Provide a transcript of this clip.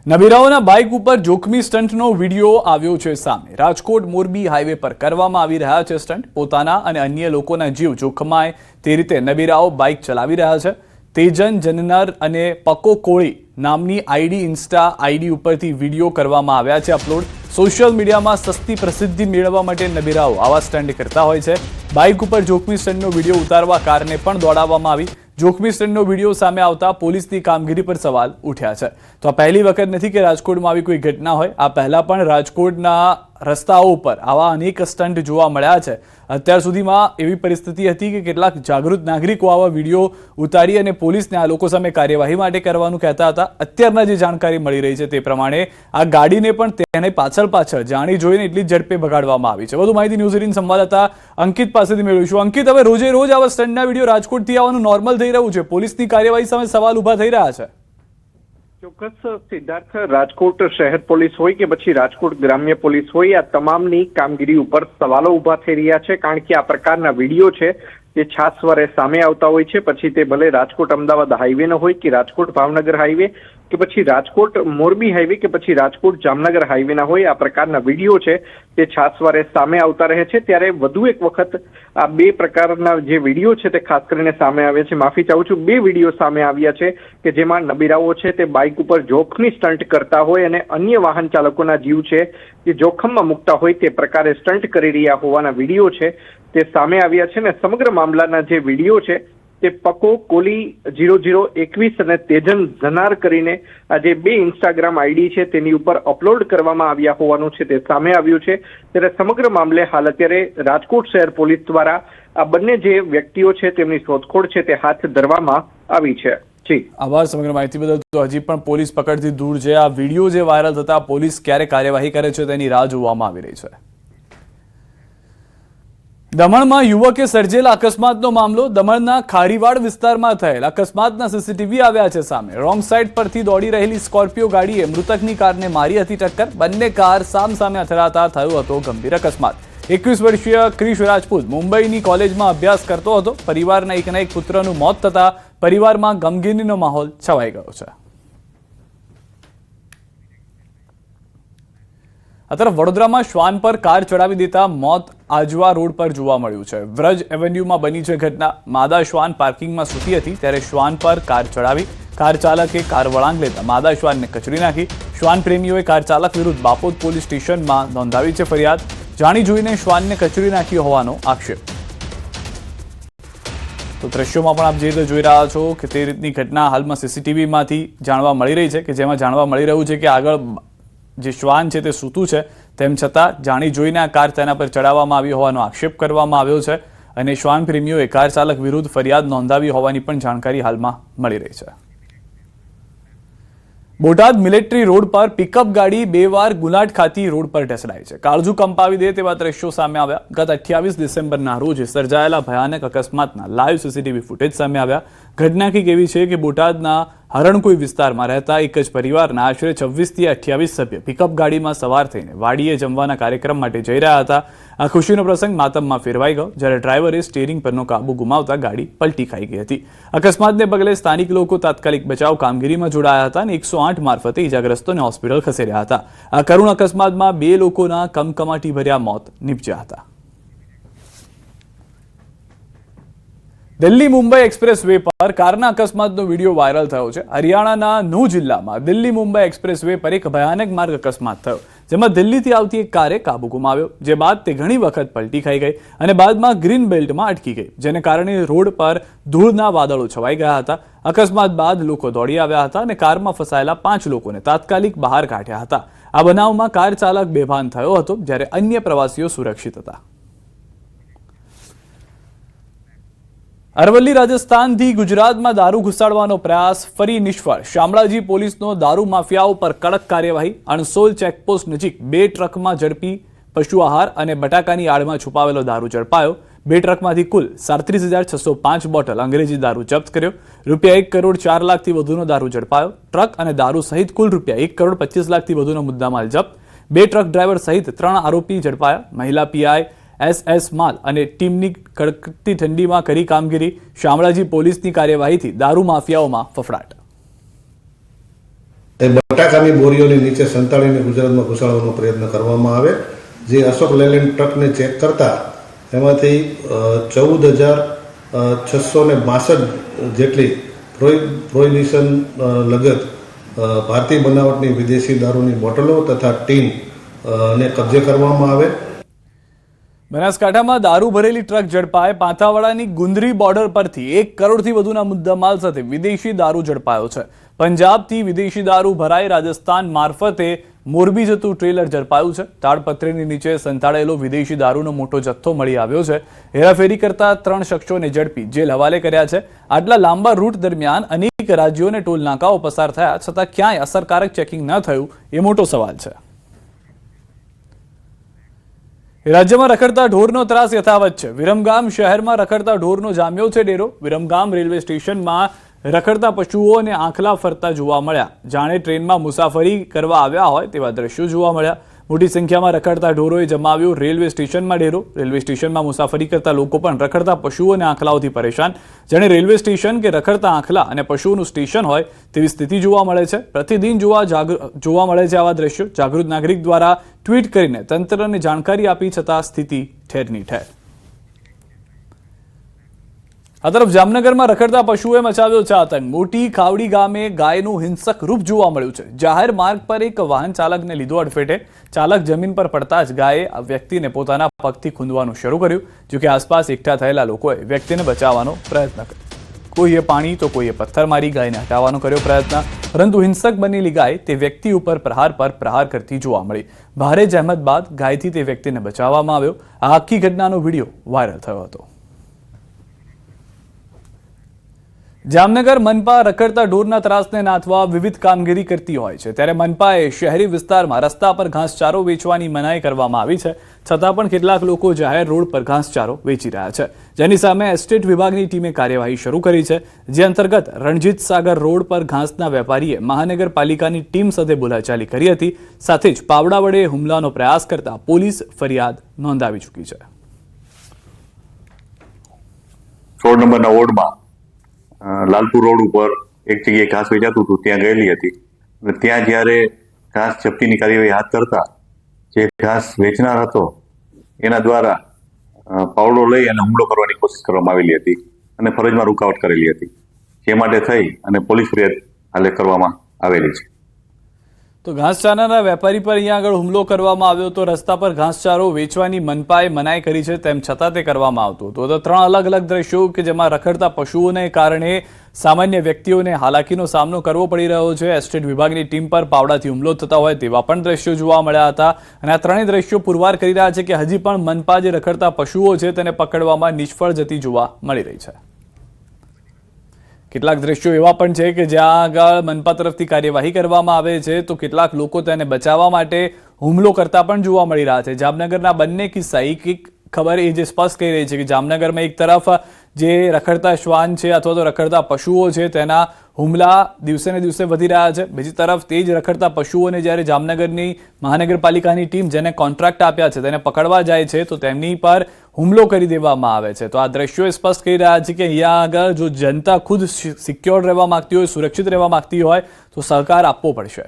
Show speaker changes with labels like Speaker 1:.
Speaker 1: નબીરાઓના bike ઉપર જોખમી સ્ટન્ટનો video આવ્યો છે સામે। રાજકોટ મોરબી હાઈવે પર કરવામાં આવી રહ્યા છે સ્ટન્ટ। પોતાના અને અન્ય લોકોના જીવ જોખમાય તે રીતે નબીરાઓ બાઇક ચલાવી રહ્યા છે। તેજન જનનર અને પકો કોળી નામની આઈડી ઇન્સ્ટા આઈડી ઉપરથી વિડીયો કરવામાં આવ્યા છે અપલોડ। સોશિયલ મીડિયામાં સસ્તી પ્રસિદ્ધિ મેળવવા માટે નબીરાઓ આવા સ્ટન્ટ કરતા હોય છે। બાઇક ઉપર જોખમી સ્ટન્ટનો વિડીયો ઉતારવા કારને પણ દોડાવવામાં આવી। જોખમી સ્ટન્ટનો વિડીયો સામે આવતા પોલીસની કામગીરી પર સવાલ ઉઠ્યા છે। તો આ પહેલી વખત નથી કે રાજકોટમાં આવી કોઈ ઘટના હોય। આ પહેલા પણ રાજકોટના રસ્તાઓ ઉપર આવા અનેક સ્ટન્ટ જોવા મળ્યા છે। અત્યાર સુધીમાં એવી પરિસ્થિતિ હતી કે કેટલાક જાગૃત નાગરિકો આવા વિડીયો ઉતારી અને પોલીસને આ લોકો સામે કાર્યવાહી માટે કરવાનું કહેતા હતા। અત્યારના જે જાણકારી મળી રહી છે તે પ્રમાણે આ ગાડીને પણ તેને પાછળ જાણી જોઈને એટલી ઝડપે ભગાડવામાં આવી છે। વધુ માહિતી ન્યૂઝ 18 સંવાદદાતા અંકિત પાસેથી મેળવીશું। અંકિત, હવે રોજે રોજ આવા સ્ટન્ટના વિડીયો રાજકોટથી આવવાનું નોર્મલ થઈ રહ્યું છે, પોલીસની કાર્યવાહી સામે સવાલ ઉભા થઈ રહ્યા છે।
Speaker 2: ચોક્કસ સિદ્ધાર્થ, રાજકોટ શહેર પોલીસ હોય કે પછી રાજકોટ ગ્રામ્ય પોલીસ હોય, આ તમામની કામગીરી ઉપર સવાલો ઉભા થઈ રહ્યા છે। કારણ કે આ પ્રકારના વિડીયો છે જે છાસવારે સામે આવતા હોય છે, પછી તે ભલે રાજકોટ અમદાવાદ હાઈવે નો હોય કે રાજકોટ ભાવનગર હાઈવે કે પછી રાજકોટ મોરબી હાઈવે કે પછી રાજકોટ જામનગર હાઈવે ના હોય, આ પ્રકારના વિડીયો છે તે છાસવારે સામે આવતા રહે છે। ત્યારે વધુ એક વખત આ બે પ્રકારના જે વિડીયો છે તે ખાસ કરીને સામે આવ્યા છે। માફી ચાહું છું, બે વિડીયો સામે આવ્યા છે કે જેમાં નબીરાઓ છે તે બાઇક ઉપર જોખમી સ્ટન્ટ કરતા હોય અને અન્ય વાહન ચાલકોના જીવ છે જે જોખમમાં મુકતા હોય તે પ્રકારે સ્ટન્ટ કરી રહ્યા હોવાના વિડીયો છે તે સામે આવ્યા છે। ને સમગ્ર મામલાના જે વિડીયો છે તે પકો કોલી 0021 અને તેજન જનાર કરીને આ જે બે ઇન્સ્ટાગ્રામ આઈડી છે તેની ઉપર અપલોડ કરવામાં આવ્યા હોવાનું છે તે સામે આવ્યું છે। ત્યારે સમગ્ર મામલે હાલ અત્યારે રાજકોટ શહેર પોલીસ દ્વારા આ બંને જે વ્યક્તિઓ છે તેમની શોધખોળ છે તે હાથ ધરવામાં આવી છે। જી
Speaker 1: આભાર સમગ્ર માહિતી બદલ। તો હજી પણ પોલીસ પકડથી દૂર છે। આ વિડીયો જે વાયરલ થતા પોલીસ ક્યારે કાર્યવાહી કરે છે તેની રાહ જોવામાં આવી રહી છે। દમણમાં યુવકે સર્જેલા અકસ્માતનો મામલો। દમણના ખારીવાડ વિસ્તારમાં થયેલ અકસ્માતના સીસીટીવી આવ્યા છે સામે। રોંગ સાઈડ પરથી દોડી રહેલી સ્કોર્પિયો ગાડીએ મૃતકની કારને મારી હતી ટક્કર। બંને કાર સામસામે અથડાતા થયો હતો ગંભીર અકસ્માત। 21 વર્ષીય ક્રિશ રાજપૂત મુંબઈની કોલેજમાં અભ્યાસ કરતો હતો। પરિવારના એકના એક પુત્રનું મોત થતા પરિવારમાં ગમગીનીનો માહોલ છવાઈ ગયો છે। આ તરફ વડોદરામાં શ્વાન પર કાર ચડાવી દેતા મોત આજવા રોડ પર જોવા મળ્યું છે। વ્રજ એવન્યુમાં બની છે ઘટના। માદા શ્વાન પાર્કિંગમાં સૂતી હતી ત્યારે શ્વાન પર કાર ચડાવી કાર ચાલકે કાર વળાંક લેતા માદા શ્વાનને કચડી નાખી। શ્વાન પ્રેમીઓએ કાર ચાલક વિરુદ્ધ બાપોદ પોલીસ સ્ટેશનમાં નોંધાવી છે ફરિયાદ। જાણી જોઈને શ્વાનને કચડી નાખ્યો હોવાનો આક્ષેપ। તો દ્રશ્યોમાં પણ આપ જે રીતે જોઈ રહ્યા છો કે તે રીતની ઘટના હાલમાં સીસીટીવીમાંથી જાણવા મળી રહી છે, કે જેમાં જાણવા મળી રહ્યું છે કે આગળ જે શ્વાન છે તે સૂતું છે, તેમ છતાં જાણી જોઈને આ કાર તેના પર ચડાવવામાં આવી હોવાનો આક્ષેપ કરવામાં આવ્યો છે અને શ્વાન પ્રેમીઓએ કાર ચાલક વિરુદ્ધ ફરિયાદ નોંધાવી હોવાની પણ જાણકારી હાલમાં મળી રહી છે। બોટાદ મિલિટરી રોડ પર પિકઅપ ગાડી બે વાર ગુલાટ ખાતી રોડ પર ઢસડાઈ છે। કાળજુ કંપાવી દે તેવા દ્રશ્યો સામે આવ્યા। ગત 28 ડિસેમ્બરના રોજ સર્જાયેલા ભયાનક અકસ્માતના લાઈવ સીસીટીવી ફૂટેજ સામે આવ્યા। ઘટના કંઈક એવી છે કે બોટાદના હરણકુઈ વિસ્તારમાં રહેતા એક જ પરિવારના આશરે 26 થી 28 સભ્ય પિકઅપ ગાડીમાં સવાર થઈને વાડીએ જમવાના કાર્યક્રમ માટે જઈ રહ્યા હતા। આ ખુશીનો પ્રસંગ માતમમાં ફેરવાઈ ગયો જ્યારે ડ્રાઈવરે સ્ટીયરિંગ પરનો કાબુ ગુમાવતા ગાડી પલટી ખાઈ ગઈ હતી। અકસ્માતને પગલે સ્થાનિક લોકો તાત્કાલિક બચાવ કામગીરીમાં જોડાયા હતા અને 108 મારફતે ઇજાગ્રસ્તોને હોસ્પિટલ ખસેડ્યા હતા। આ કરુણ અકસ્માતમાં બે લોકોના કમકમાટી ભર્યા મોત નીપજ્યા હતા। દિલ્હી મુંબઈ એક્સપ્રેસ વે પર કારના અકસ્માતનો વિડીયો વાયરલ થયો છે। હરિયાણાના નૂહ જિલ્લામાં દિલ્હી મુંબઈ એક્સપ્રેસ વે પર એક ભયાનક માર્ગ અકસ્માત થયો, જેમાં દિલ્હીથી આવતી એક કારે કાબુ ગુમાવ્યો, જે બાદ તે ઘણી વખત પલટી ખાઈ ગઈ અને બાદમાં ગ્રીન બેલ્ટમાં અટકી ગઈ, જેને કારણે રોડ પર ધૂળના વાદળો છવાઈ ગયા હતા। અકસ્માત બાદ લોકો દોડી આવ્યા હતા અને કારમાં ફસાયેલા 5 લોકોને તાત્કાલિક બહાર કાઢ્યા હતા। આ બનાવમાં કાર ચાલક બેભાન થયો હતો જ્યારે અન્ય પ્રવાસીઓ સુરક્ષિત હતા। અરવલ્લી રાજસ્થાનથી ગુજરાતમાં દારૂ ઘુસાડવાનો પ્રયાસ ફરી નિષ્ફળ। શામળાજી પોલીસનો દારૂ માફિયાઓ પર કડક કાર્યવાહી। અણસોલ ચેકપોસ્ટ નજીક 2 ટ્રકમાં ઝડપી પશુ આહાર અને બટાકાની આડમાં છુપાવેલો દારૂ ઝડપાયો। 2 ટ્રકમાંથી કુલ 37,605 બોટલ અંગ્રેજી દારૂ જપ્ત કર્યો। રૂપિયા 1 કરોડ 4 લાખથી વધુનો દારૂ ઝડપાયો। ટ્રક અને દારૂ સહિત કુલ રૂપિયા 1 કરોડ 25 લાખથી વધુનો મુદ્દામાલ જપ્ત। 2 ટ્રક ડ્રાઈવર સહિત 3 આરોપી ઝડપાયા। મહિલા પીઆઈ SS માલ અને ટીમની કડકતી ઠંડીમાં કરી કામગીરી। શામળાજી પોલીસની કાર્યવાહીથી દારૂ માફિયાઓમાં ફફડાટ।
Speaker 3: એ બટાકાની બોરીઓની નીચે સંતાડીને ગુજરાતમાં ઘુસાડવાનો પ્રયત્ન કરવામાં આવે. જે અશોક લેલેન્ડ ટ્રકને ચેક કરતા એમાંથી 14,662 જેટલી પ્રોહિબિશન લગત ભારતીય બનાવટની વિદેશી દારૂની બોટલો તથા ટીન ને કબજે કરવામાં આવે.
Speaker 1: બનાસકાંઠામાં દારૂ ભરેલી ટ્રક ઝડપાય. પાંથાવાડાની ગુંદરી બોર્ડર પરથી 1 કરોડથી વધુના મુદ્દામાલ સાથે વિદેશી દારૂ ઝડપાયો છે. પંજાબથી વિદેશી દારૂ ભરાઈ રાજસ્થાન મારફતે મોરબી જતું ટ્રેલર ઝડપાયું છે. તાડપત્રીની નીચે સંતાડેલો વિદેશી દારૂનો મોટો જથ્થો મળી આવ્યો છે. હેરાફેરી કરતા 3 શખ્સોને ઝડપી જેલ હવાલે કર્યા છે. આટલા લાંબા રૂટ દરમિયાન અનેક રાજ્યોને ટોલ નાકાઓ પસાર થયા છતાં ક્યાંય અસરકારક ચેકિંગ ન થયું એ મોટો સવાલ છે. રાજ્યમાં રખડતા ઢોરનો ત્રાસ યથાવત છે. વિરમગામ શહેરમાં રખડતા ઢોરનો જામ્યો છે ડેરો. વિરમગામ રેલવે સ્ટેશનમાં રખડતા પશુઓ અને આંખલા ફરતા જોવા મળ્યા. જાણે ટ્રેનમાં મુસાફરી કરવા આવ્યા હોય તેવા દ્રશ્યો જોવા મળ્યા. મોટી સંખ્યામાં રખડતા ઢોરોએ જમાવ્યો રેલવે સ્ટેશનમાં ડેરો. રેલવે સ્ટેશનમાં મુસાફરી કરતા લોકો પણ રખડતા પશુઓ અને આંખલાઓથી પરેશાન. જાણે રેલવે સ્ટેશન કે રખડતા આંખલા અને પશુઓનું સ્ટેશન હોય તેવી સ્થિતિ જોવા મળે છે. પ્રતિદિન જોવા મળે છે આવા દ્રશ્યો. જાગૃત નાગરિક દ્વારા ટ્વીટ કરીને તંત્રને જાણકારી આપી છતાં સ્થિતિ ઠેરની ઠેર. આ તરફ જામનગરમાં રખડતા પશુઓએ મચાવ્યો છે આતંક. મોટી ખાવડી ગામે ગાયનું હિંસક રૂપ જોવા મળ્યું છે. જાહેર માર્ગ પર એક વાહન ચાલકને લીધો અડફેટે. ચાલક જમીન પર પડતા જ ગાયે આ વ્યક્તિને પોતાના પગથી ખૂંદવાનું શરૂ કર્યું. જોકે આસપાસ એકઠા થયેલા લોકોએ વ્યક્તિને બચાવવાનો પ્રયત્ન કર્યો. કોઈએ પાણી તો કોઈએ પથ્થર મારી ગાયને હટાવવાનો કર્યો પ્રયત્ન. પરંતુ હિંસક બનેલી ગાય તે વ્યક્તિ ઉપર પ્રહાર પર પ્રહાર કરતી જોવા મળી. ભારે જહેમત બાદ ગાયથી તે વ્યક્તિને બચાવવામાં આવ્યો. આ આખી ઘટનાનો વિડીયો વાયરલ થયો હતો. જામનગર મનપા રખડતા ઢોરના ત્રાસને નાથવા વિવિધ કામગીરી કરતી હોય છે. ત્યારે મનપાએ શહેરી વિસ્તારમાં રસ્તા પર ઘાસચારો વેચવાની મનાઈ કરવામાં આવી છે. છતાં પણ કેટલાક લોકો જાહેર રોડ પર ઘાસચારો વેચી રહ્યા છે. જેની સામે એસ્ટેટ વિભાગની ટીમે કાર્યવાહી શરૂ કરી છે. જે અંતર્ગત રણજીત સાગર રોડ પર ઘાસના વેપારીએ મહાનગરપાલિકાની ટીમ સાથે બોલાચાલી કરી હતી. સાથે જ પાવડા વડે હુમલાનો પ્રયાસ કરતા પોલીસ ફરિયાદ નોંધાવી ચૂકી છે.
Speaker 4: 16 નંબરના વોર્ડમાં લાલપુર રોડ ઉપર એક જગ્યાએ ઘાસ વેચાતું હતું, ત્યાં ગયેલી હતી. અને ત્યાં જ્યારે ઘાસ જપ્તીની કાર્યવાહી હાથ કરતા જે ઘાસ વેચનાર હતો એના દ્વારા પાવડો લઈ અને હુમલો કરવાની કોશિશ કરવામાં આવેલી હતી અને ફરજમાં રૂકાવટ કરેલી હતી. જે માટે થઈ અને પોલીસ ફરિયાદ હાલે કરવામાં આવેલી છે.
Speaker 1: તો ઘાસચારાના વેપારી પર અહીંયા આગળ હુમલો કરવામાં આવ્યો તો રસ્તા પર ઘાસચારો વેચવાની મનપાએ મનાઈ કરી છે તેમ છતાં તે કરવામાં આવતું હતું. તો 3 અલગ અલગ દ્રશ્યો કે જેમાં રખડતા પશુઓને કારણે સામાન્ય વ્યક્તિઓને હાલાકીનો સામનો કરવો પડી રહ્યો છે. એસ્ટેટ વિભાગની ટીમ પર પાવડાથી હુમલો થતા હોય તેવા પણ દ્રશ્યો જોવા મળ્યા હતા. અને આ ત્રણેય દ્રશ્યો પુરવાર કરી રહ્યા છે કે હજી પણ મનપા જે રખડતા પશુઓ છે તેને પકડવામાં નિષ્ફળ જતી જોવા મળી રહી છે. કેટલાક દ્રશ્યો એવા પણ છે કે જ્યાં આગળ મનપા તરફથી કાર્યવાહી કરવામાં આવે છે તો કેટલાક લોકો તેને બચાવવા માટે હુમલો કરતા પણ જોવા મળી રહ્યા છે. જામનગરના બંને કિસ્સા એક ખબર એ જે સ્પષ્ટ કહી રહી છે કે જામનગરમાં એક તરફ જે રખડતા શ્વાન છે અથવા તો રખડતા પશુઓ છે તેના હુમલા દિવસે ને દિવસે વધી રહ્યા છે. બીજી તરફ તે જ રખડતા પશુઓને જ્યારે જામનગરની મહાનગરપાલિકાની ટીમ જેને કોન્ટ્રાક્ટ આપ્યા છે તેને પકડવા જાય છે તો તેમની પર હુમલો કરી દેવામાં આવે છે. તો આ દ્રશ્યો સ્પષ્ટ કહી રહ્યા છે કે અહીંયા આગળ જો જનતા ખુદ સિક્યોર રહેવા માંગતી હોય, સુરક્ષિત રહેવા માંગતી હોય તો સહકાર આપવો પડશે.